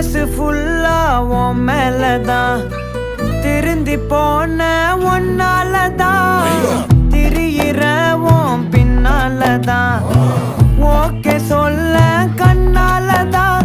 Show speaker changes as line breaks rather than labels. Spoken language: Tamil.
மனசு ஃபுல்லா உன் மேலதான் திருந்தி போன ஒன்னாலதான் திரியிற உன் பின்னாலதான் ஓகே சொல்ல கண்ணாலதான்